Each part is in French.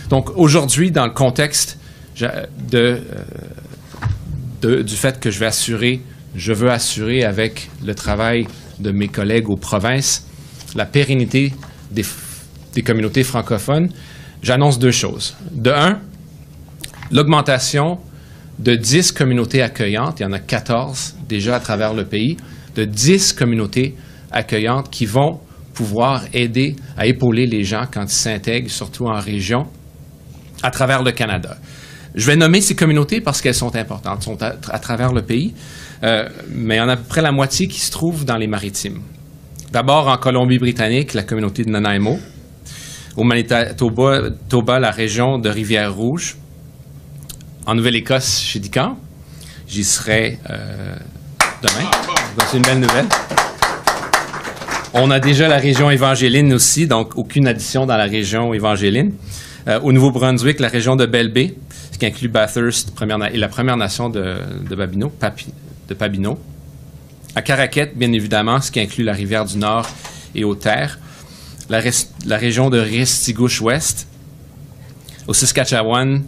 Donc, aujourd'hui, dans le contexte du fait que je veux assurer avec le travail de mes collègues aux provinces la pérennité des communautés francophones, j'annonce 2 choses. De 1, l'augmentation de 10 communautés accueillantes, il y en a 14 déjà à travers le pays, de 10 communautés accueillantes qui vont pouvoir aider à épauler les gens quand ils s'intègrent, surtout en région, à travers le Canada. Je vais nommer ces communautés parce qu'elles sont importantes, sont à travers le pays, mais il y en a à peu près la moitié qui se trouvent dans les maritimes. D'abord, en Colombie-Britannique, la communauté de Nanaimo. Au Manitoba, la région de Rivière-Rouge. En Nouvelle-Écosse, chez Dican. J'y serai demain. Donc, c'est une belle nouvelle. On a déjà la région évangéline aussi, donc aucune addition dans la région évangéline. Au Nouveau-Brunswick, la région de Belle Bay, ce qui inclut Bathurst et la Première Nation de Pabineau. À Caraquette, bien évidemment, ce qui inclut la rivière du Nord et Haute-Terre. La région de Restigouche-Ouest. Au Saskatchewan,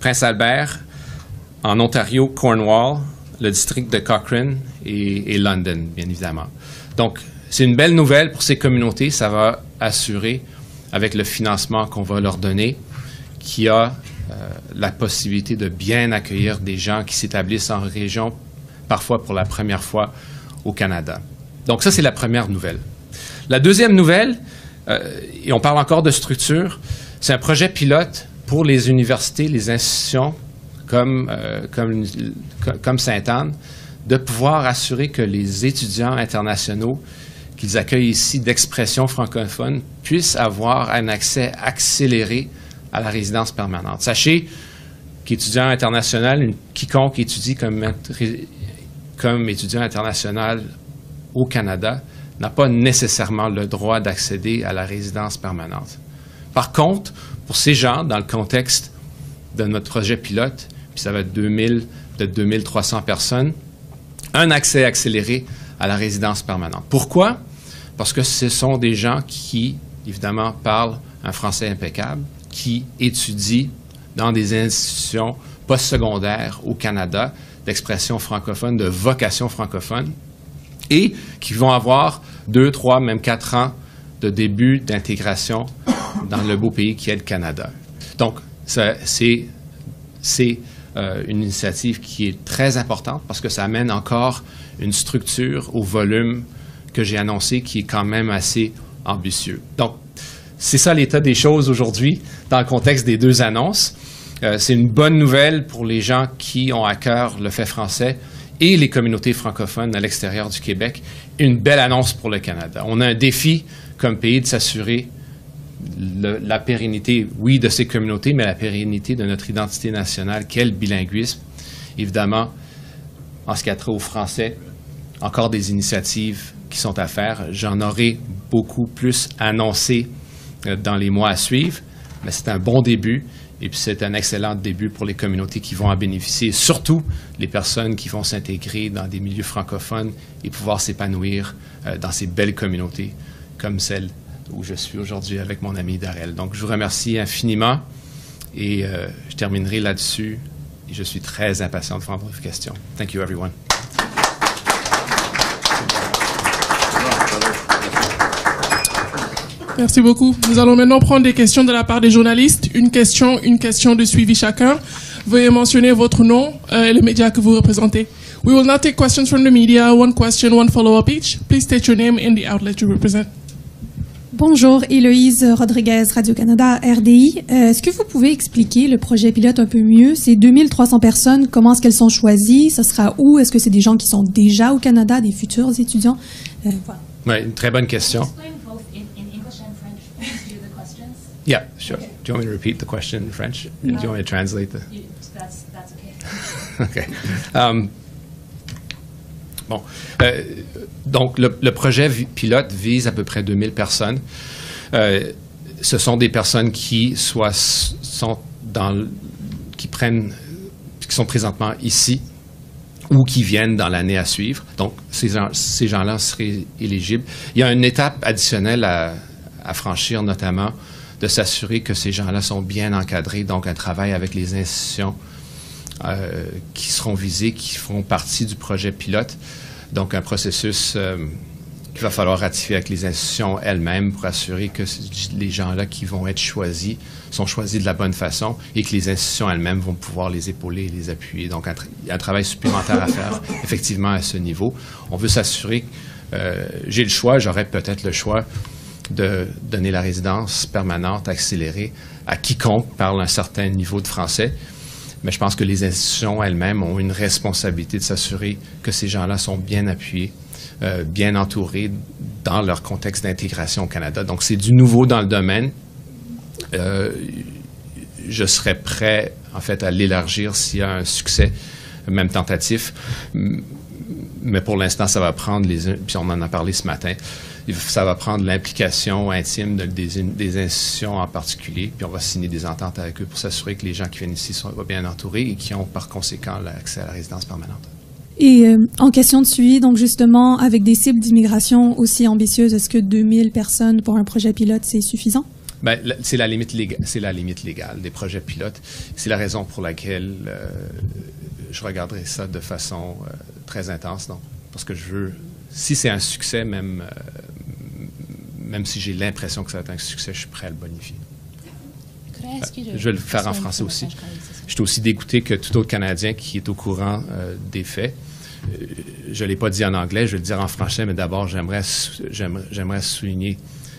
Prince-Albert. En Ontario, Cornwall, le district de Cochrane et London, bien évidemment. Donc, c'est une belle nouvelle pour ces communautés. Ça va assurer, avec le financement qu'on va leur donner, qu'il y a la possibilité de bien accueillir des gens qui s'établissent en région, parfois pour la première fois au Canada. Donc ça, c'est la première nouvelle. La deuxième nouvelle, et on parle encore de structure, c'est un projet pilote pour les universités, les institutions comme Sainte-Anne, de pouvoir assurer que les étudiants internationaux qu'ils accueillent ici d'expression francophone puissent avoir un accès accéléré à la résidence permanente. Sachez qu'étudiant international, quiconque étudie comme étudiant international au Canada n'a pas nécessairement le droit d'accéder à la résidence permanente. Par contre, pour ces gens, dans le contexte de notre projet pilote, puis ça va être 2000, peut-être 2300 personnes, un accès accéléré à la résidence permanente. Pourquoi? Parce que ce sont des gens qui, évidemment, parlent un français impeccable, qui étudient dans des institutions postsecondaires au Canada d'expression francophone, de vocation francophone, et qui vont avoir 2, 3, même 4 ans de début d'intégration dans le beau pays qui est le Canada. Donc, c'est une initiative qui est très importante parce que ça amène encore une structure au volume que j'ai annoncé qui est quand même assez ambitieux. Donc, c'est ça l'état des choses aujourd'hui dans le contexte des 2 annonces. C'est une bonne nouvelle pour les gens qui ont à cœur le fait français et les communautés francophones à l'extérieur du Québec. Une belle annonce pour le Canada. On a un défi comme pays de s'assurer la pérennité, oui, de ces communautés, mais la pérennité de notre identité nationale, qu'est le bilinguisme. Évidemment, en ce qui a trait au français, encore des initiatives qui sont à faire. J'en aurai beaucoup plus annoncé dans les mois à suivre, mais c'est un bon début et puis c'est un excellent début pour les communautés qui vont en bénéficier, surtout les personnes qui vont s'intégrer dans des milieux francophones et pouvoir s'épanouir dans ces belles communautés comme celle où je suis aujourd'hui avec mon ami Darrell. Donc, je vous remercie infiniment et je terminerai là-dessus et je suis très impatient de prendre vos questions. Thank you, everyone. Merci beaucoup. Nous allons maintenant prendre des questions de la part des journalistes. Une question de suivi chacun. Veuillez mentionner votre nom et le média que vous représentez. We will now take questions from the media. One question, one follow-up each. Please state your name and the outlet you represent. Bonjour, Héloïse Rodriguez, Radio-Canada, RDI. Est-ce que vous pouvez expliquer le projet pilote un peu mieux? Ces 2300 personnes, comment est-ce qu'elles sont choisies? Ce sera où? Est-ce que c'est des gens qui sont déjà au Canada, des futurs étudiants? Voilà. Oui, une très bonne question. Yeah, sure. Okay. Do you want me to repeat the question in French? No. Do you want me to translate the... That's okay. Okay. Bon. Donc, le projet pilote vise à peu près 2000 personnes. Ce sont des personnes qui sont présentement ici ou qui viennent dans l'année à suivre. Donc, ces gens-là seraient éligibles. Il y a une étape additionnelle à franchir, notamment de s'assurer que ces gens-là sont bien encadrés, donc un travail avec les institutions qui seront visées, qui feront partie du projet pilote. Donc, un processus qu'il va falloir ratifier avec les institutions elles-mêmes pour assurer que les gens-là qui vont être choisis sont choisis de la bonne façon et que les institutions elles-mêmes vont pouvoir les épauler et les appuyer. Donc, il y a un travail supplémentaire à faire, effectivement, à ce niveau. On veut s'assurer, j'ai le choix, j'aurais peut-être le choix de donner la résidence permanente accélérée à quiconque parle un certain niveau de français. Mais je pense que les institutions elles-mêmes ont une responsabilité de s'assurer que ces gens-là sont bien appuyés, bien entourés dans leur contexte d'intégration au Canada. Donc, c'est du nouveau dans le domaine. Je serais prêt, en fait, à l'élargir s'il y a un succès, même tentatif. Mais pour l'instant, ça va prendre, puis on en a parlé ce matin, ça va prendre l'implication intime des institutions en particulier, puis on va signer des ententes avec eux pour s'assurer que les gens qui viennent ici sont bien entourés et qui ont par conséquent l'accès à la résidence permanente. Et en question de suivi, donc justement, avec des cibles d'immigration aussi ambitieuses, est-ce que 2000 personnes pour un projet pilote, c'est suffisant? Bien, c'est la limite légale des projets pilotes. C'est la raison pour laquelle je regarderai ça de façon très intense, donc, parce que je veux, si c'est un succès, même si j'ai l'impression que ça va être un succès, je suis prêt à le bonifier. Je vais le faire en français aussi. Je suis aussi dégoûté que tout autre Canadien qui est au courant des faits. Je ne l'ai pas dit en anglais, je vais le dire en français, mais d'abord, j'aimerais souligner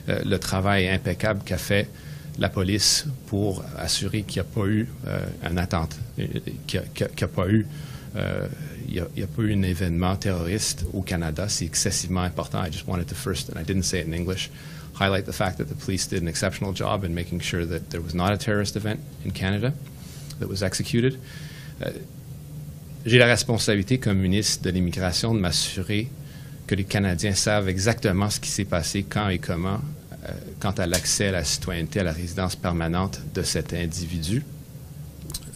le travail impeccable qu'a fait la police pour assurer qu'il n'y a pas eu un attentat, qu'il n'y a pas eu un événement terroriste au Canada. C'est excessivement important. I just wanted to first, and I didn't say it in English, highlight the fact that the police did an exceptional job in making sure that there was not a terrorist event in Canada that was executed. J'ai la responsabilité comme ministre de l'Immigration de m'assurer que les Canadiens savent exactement ce qui s'est passé, quand et comment, quant à l'accès à la citoyenneté, à la résidence permanente de cet individu.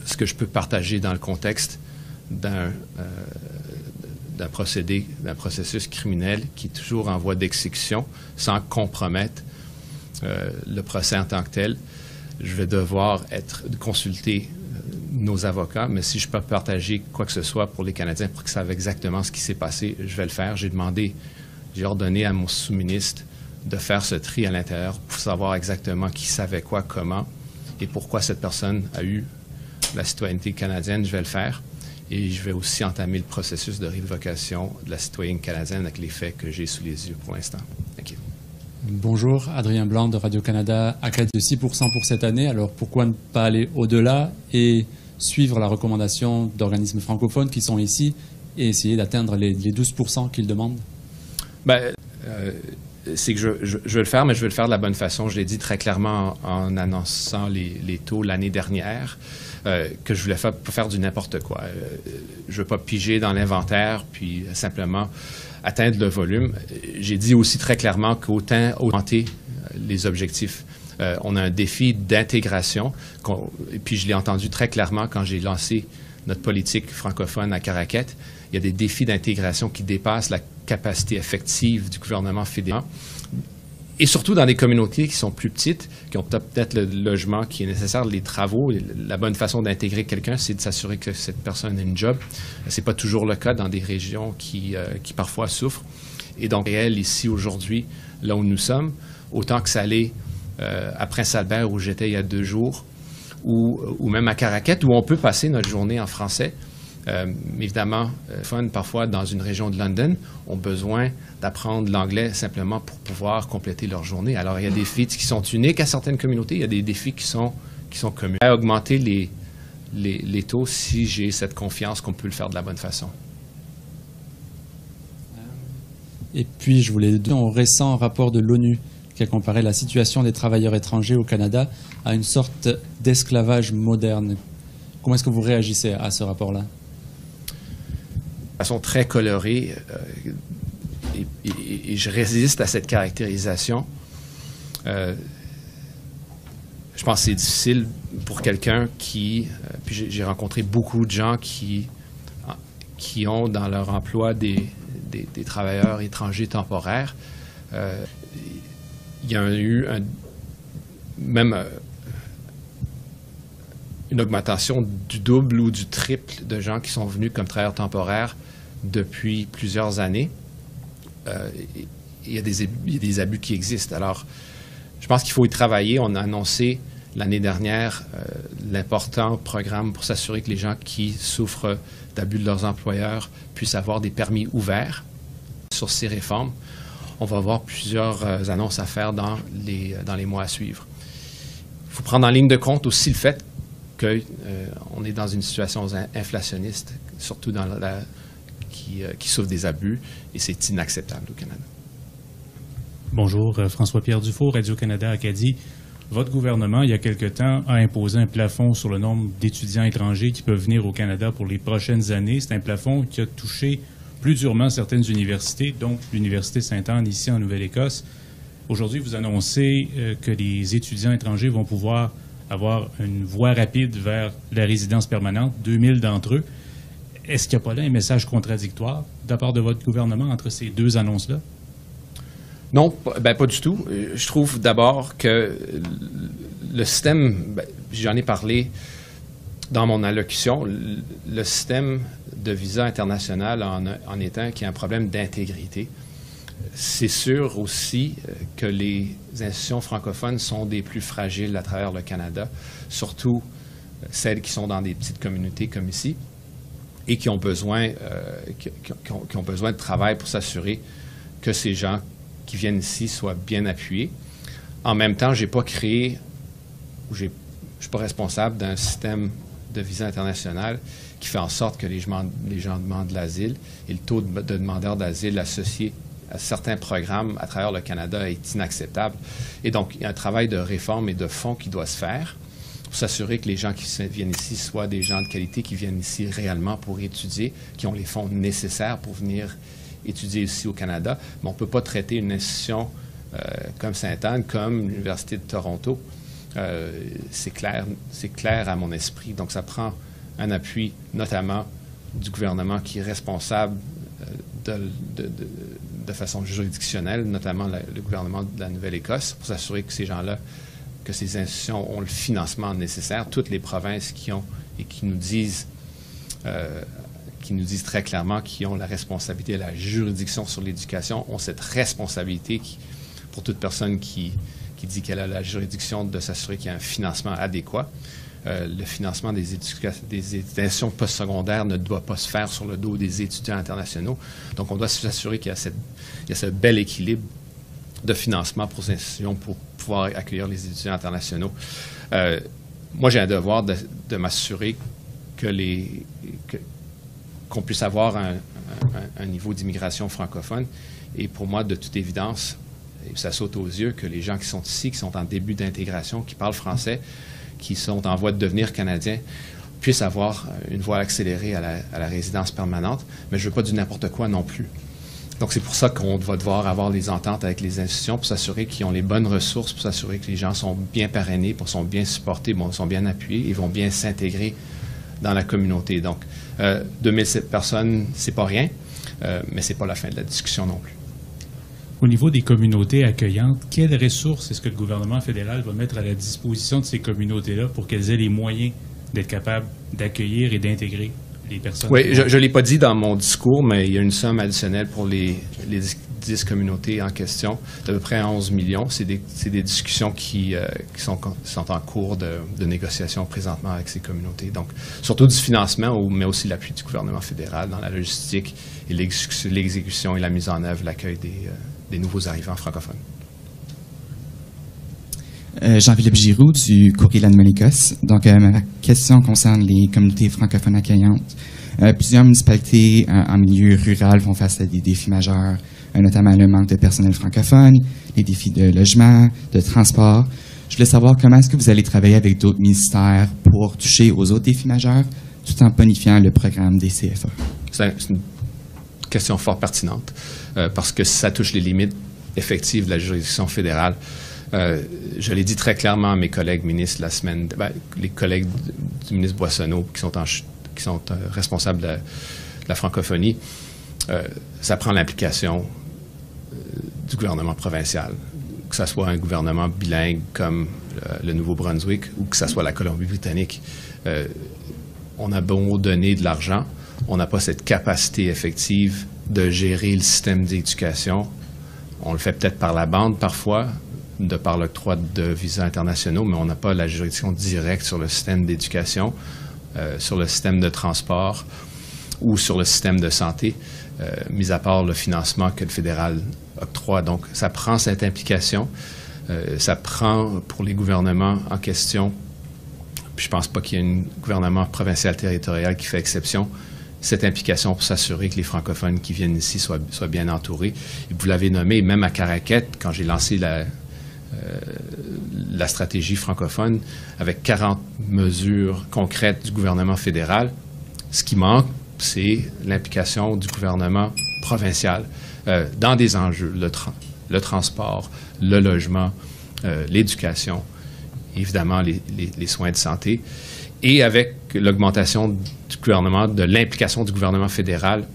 Ce que je peux partager dans le contexte d'un processus criminel qui est toujours en voie d'exécution sans compromettre le procès en tant que tel. Je vais devoir consulter nos avocats, mais si je peux partager quoi que ce soit pour les Canadiens pour qu'ils savent exactement ce qui s'est passé, je vais le faire. J'ai ordonné à mon sous-ministre de faire ce tri à l'intérieur pour savoir exactement qui savait quoi, comment et pourquoi cette personne a eu la citoyenneté canadienne. Je vais le faire. Et je vais aussi entamer le processus de révocation de la citoyenneté canadienne avec les faits que j'ai sous les yeux pour l'instant. Okay. Bonjour, Adrien Blanc de Radio-Canada, à crédit de 6% pour cette année. Alors pourquoi ne pas aller au-delà et suivre la recommandation d'organismes francophones qui sont ici et essayer d'atteindre les 12% qu'ils demandent? C'est que je veux le faire, mais je veux le faire de la bonne façon. Je l'ai dit très clairement en annonçant les taux l'année dernière, que je voulais pas faire du n'importe quoi. Je ne veux pas piger dans l'inventaire, puis simplement atteindre le volume. J'ai dit aussi très clairement qu'autant augmenter les objectifs. On a un défi d'intégration, et puis je l'ai entendu très clairement quand j'ai lancé notre politique francophone à Caraquet. Il y a des défis d'intégration qui dépassent la capacité effective du gouvernement fédéral. Et surtout dans des communautés qui sont plus petites, qui ont peut-être le logement qui est nécessaire, les travaux. La bonne façon d'intégrer quelqu'un, c'est de s'assurer que cette personne a une job. Ce n'est pas toujours le cas dans des régions qui parfois souffrent. Et donc, réel ici aujourd'hui, là où nous sommes, autant que ça allait à Prince-Albert où j'étais il y a 2 jours, ou même à Caraquet, où on peut passer notre journée en français. Évidemment, parfois dans une région de London, ont besoin d'apprendre l'anglais simplement pour pouvoir compléter leur journée. Alors, il y a des défis qui sont uniques à certaines communautés, il y a des défis qui sont communs. À augmenter les taux si j'ai cette confiance qu'on peut le faire de la bonne façon. Et puis, je voulais dire au récent rapport de l'ONU qui a comparé la situation des travailleurs étrangers au Canada à une sorte d'esclavage moderne. Comment est-ce que vous réagissez à ce rapport-là? De façon très colorée, et je résiste à cette caractérisation. Je pense que c'est difficile pour quelqu'un puis j'ai rencontré beaucoup de gens qui ont dans leur emploi des travailleurs étrangers temporaires. Il y a eu même une augmentation du double ou du triple de gens qui sont venus comme travailleurs temporaires depuis plusieurs années. Il y a des abus qui existent. Alors, je pense qu'il faut y travailler. On a annoncé l'année dernière l'important programme pour s'assurer que les gens qui souffrent d'abus de leurs employeurs puissent avoir des permis ouverts. Sur ces réformes, on va avoir plusieurs annonces à faire dans les mois à suivre. Il faut prendre en ligne de compte aussi le fait qu'on est dans une situation inflationniste, surtout qui souffre des abus, et c'est inacceptable au Canada. Bonjour, François-Pierre Dufault, Radio-Canada Acadie. Votre gouvernement, il y a quelque temps, a imposé un plafond sur le nombre d'étudiants étrangers qui peuvent venir au Canada pour les prochaines années. C'est un plafond qui a touché plus durement certaines universités, dont l'Université Sainte-Anne ici en Nouvelle-Écosse. Aujourd'hui, vous annoncez que les étudiants étrangers vont pouvoir avoir une voie rapide vers la résidence permanente, 2000 d'entre eux. Est-ce qu'il n'y a pas là un message contradictoire de la part de votre gouvernement entre ces deux annonces-là? Non, pas du tout. Je trouve d'abord que le système, j'en ai parlé dans mon allocution, le système de visa international en est un qui a un problème d'intégrité. C'est sûr aussi que les institutions francophones sont des plus fragiles à travers le Canada, surtout celles qui sont dans des petites communautés comme ici et qui ont besoin de travail pour s'assurer que ces gens qui viennent ici soient bien appuyés. En même temps, je n'ai pas créé, ou je ne suis pas responsable d'un système de visa international qui fait en sorte que les gens demandent l'asile et le taux de demandeurs d'asile associé à certains programmes à travers le Canada est inacceptable. Et donc, il y a un travail de réforme et de fond qui doit se faire pour s'assurer que les gens qui viennent ici soient des gens de qualité qui viennent ici réellement pour étudier, qui ont les fonds nécessaires pour venir étudier ici au Canada. Mais on ne peut pas traiter une institution comme Sainte-Anne, comme l'Université de Toronto. C'est clair à mon esprit. Donc, ça prend un appui, notamment du gouvernement qui est responsable de façon juridictionnelle, notamment le gouvernement de la Nouvelle-Écosse, pour s'assurer que ces gens-là, que ces institutions ont le financement nécessaire. Toutes les provinces qui ont et qui nous disent très clairement qu'ils ont la responsabilité, la juridiction sur l'éducation, ont cette responsabilité pour toute personne qui dit qu'elle a la juridiction de s'assurer qu'il y a un financement adéquat. Le financement des institutions postsecondaires ne doit pas se faire sur le dos des étudiants internationaux. Donc, on doit s'assurer qu'il y a ce bel équilibre de financement pour ces institutions pour pouvoir accueillir les étudiants internationaux. Moi, j'ai un devoir de m'assurer qu'on puisse avoir un niveau d'immigration francophone. Et pour moi, de toute évidence, ça saute aux yeux que les gens qui sont ici, qui sont en début d'intégration, qui parlent français, qui sont en voie de devenir canadiens, puissent avoir une voie accélérée à la résidence permanente. Mais je ne veux pas du n'importe quoi non plus. Donc, c'est pour ça qu'on va devoir avoir des ententes avec les institutions pour s'assurer qu'ils ont les bonnes ressources, pour s'assurer que les gens sont bien parrainés, sont bien supportés, sont bien appuyés et vont bien s'intégrer dans la communauté. Donc, 2007 personnes, c'est pas rien, mais c'est pas la fin de la discussion non plus. Au niveau des communautés accueillantes, quelles ressources est-ce que le gouvernement fédéral va mettre à la disposition de ces communautés-là pour qu'elles aient les moyens d'être capables d'accueillir et d'intégrer les personnes? Oui, je ne l'ai pas dit dans mon discours, mais il y a une somme additionnelle pour les 10 communautés en question, d'à peu près 11 millions. C'est des discussions qui sont en cours de négociation présentement avec ces communautés. Donc, surtout du financement, mais aussi l'appui du gouvernement fédéral dans la logistique et l'exécution et la mise en œuvre, l'accueil des nouveaux arrivants francophones. Jean-Philippe Giroux du Courrier de la Nouvelle-Écosse. Donc, ma question concerne les communautés francophones accueillantes. Plusieurs municipalités en milieu rural font face à des défis majeurs, notamment le manque de personnel francophone, les défis de logement, de transport. Je voulais savoir comment est-ce que vous allez travailler avec d'autres ministères pour toucher aux autres défis majeurs, tout en bonifiant le programme des CFA. C'est une question fort pertinente, parce que ça touche les limites effectives de la juridiction fédérale. Je l'ai dit très clairement à mes collègues ministres la semaine, les collègues du ministre Boissonneau qui sont responsables de la francophonie. Ça prend l'implication du gouvernement provincial, que ce soit un gouvernement bilingue comme le Nouveau-Brunswick ou que ce soit la Colombie-Britannique. On a beau donner de l'argent, on n'a pas cette capacité effective de gérer le système d'éducation. On le fait peut-être par la bande parfois, de par l'octroi de visas internationaux, mais on n'a pas la juridiction directe sur le système d'éducation, sur le système de transport ou sur le système de santé, mis à part le financement que le fédéral octroie. Donc, ça prend cette implication, ça prend pour les gouvernements en question. Puis je ne pense pas qu'il y ait un gouvernement provincial territorial qui fait exception. Cette implication pour s'assurer que les francophones qui viennent ici soient bien entourés. Et vous l'avez nommé, même à Caraquet, quand j'ai lancé la stratégie francophone, avec 40 mesures concrètes du gouvernement fédéral, ce qui manque, c'est l'implication du gouvernement provincial dans des enjeux, le transport, le logement, l'éducation, évidemment les soins de santé, et avec l'augmentation du gouvernement, de l'implication du gouvernement fédéral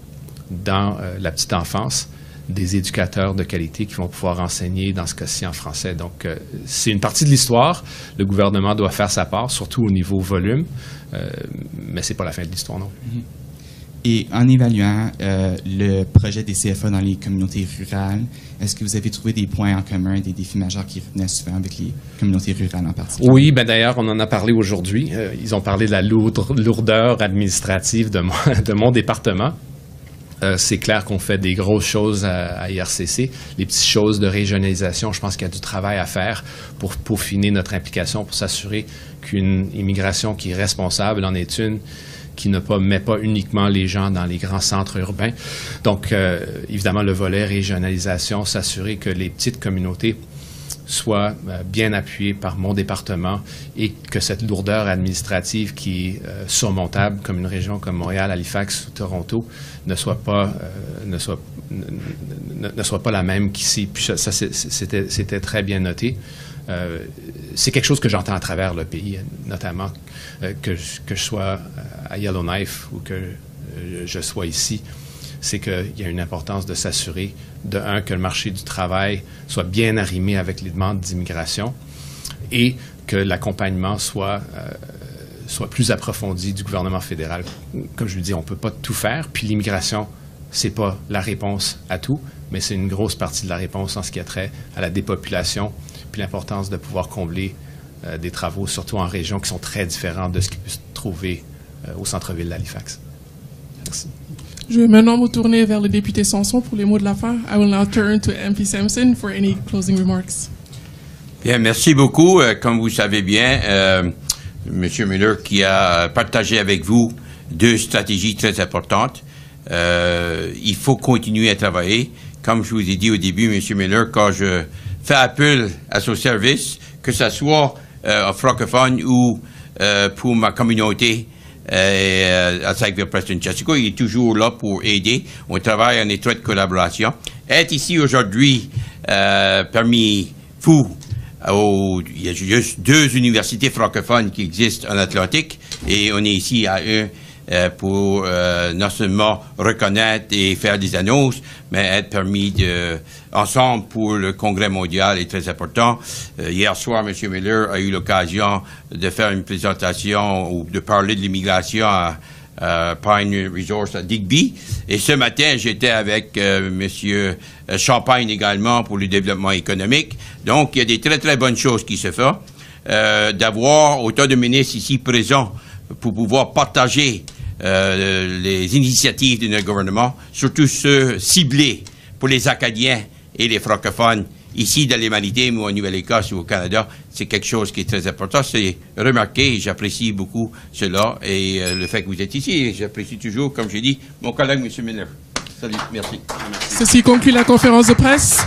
dans la petite enfance, des éducateurs de qualité qui vont pouvoir enseigner, dans ce cas-ci, en français. Donc, c'est une partie de l'histoire. Le gouvernement doit faire sa part, surtout au niveau volume, mais ce n'est pas la fin de l'histoire, non. Et en évaluant le projet des CFA dans les communautés rurales, est-ce que vous avez trouvé des points en commun, des défis majeurs qui revenaient souvent avec les communautés rurales en particulier? Oui, bien d'ailleurs, on en a parlé aujourd'hui. Ils ont parlé de la lourdeur administrative de mon département. C'est clair qu'on fait des grosses choses à IRCC. Les petites choses de régionalisation, je pense qu'il y a du travail à faire pour peaufiner notre implication, pour s'assurer qu'une immigration qui est responsable en est une qui ne met pas uniquement les gens dans les grands centres urbains. Donc, évidemment, le volet régionalisation, s'assurer que les petites communautés soient bien appuyées par mon département et que cette lourdeur administrative qui est surmontable, comme une région comme Montréal, Halifax ou Toronto, ne soit pas la même qu'ici. Puis ça c'était très bien noté. C'est quelque chose que j'entends à travers le pays, notamment que je sois à Yellowknife ou que je sois ici, c'est qu'il y a une importance de s'assurer, que le marché du travail soit bien arrimé avec les demandes d'immigration et que l'accompagnement soit plus approfondi du gouvernement fédéral. Comme je le dis, on ne peut pas tout faire, puis l'immigration, ce n'est pas la réponse à tout, mais c'est une grosse partie de la réponse en ce qui a trait à la dépopulation, puis l'importance de pouvoir combler des travaux, surtout en régions qui sont très différentes de ce qui peut se trouver au centre-ville d'Halifax. Merci. Je vais maintenant me tourner vers le député Sanson pour les mots de la fin. I will now turn to MP Sampson for any closing remarks. Bien, merci beaucoup. Comme vous savez bien, M. Miller qui a partagé avec vous 2 stratégies très importantes. Il faut continuer à travailler. Comme je vous ai dit au début, M. Miller, quand je fais appel à son service, que ce soit francophone ou pour ma communauté à Sackville-Preston-Chesico, il est toujours là pour aider. On travaille en étroite collaboration. Être ici aujourd'hui parmi vous, il y a juste 2 universités francophones qui existent en Atlantique et on est ici à pour non seulement reconnaître et faire des annonces, mais être permis ensemble pour le Congrès mondial est très important. Hier soir, M. Miller a eu l'occasion de faire une présentation ou de parler de l'immigration à Pine Resource à Digby. Et ce matin, j'étais avec M. Champagne également pour le développement économique. Donc, il y a des très, très bonnes choses qui se font. D'avoir autant de ministres ici présents pour pouvoir partager les initiatives de notre gouvernement, surtout ceux ciblés pour les Acadiens et les francophones ici dans les Maritimes ou en Nouvelle-Écosse ou au Canada, c'est quelque chose qui est très important. C'est remarqué et j'apprécie beaucoup cela et le fait que vous êtes ici. J'apprécie toujours, comme j'ai dit, mon collègue M. Miller. Salut, merci. Ceci conclut la conférence de presse.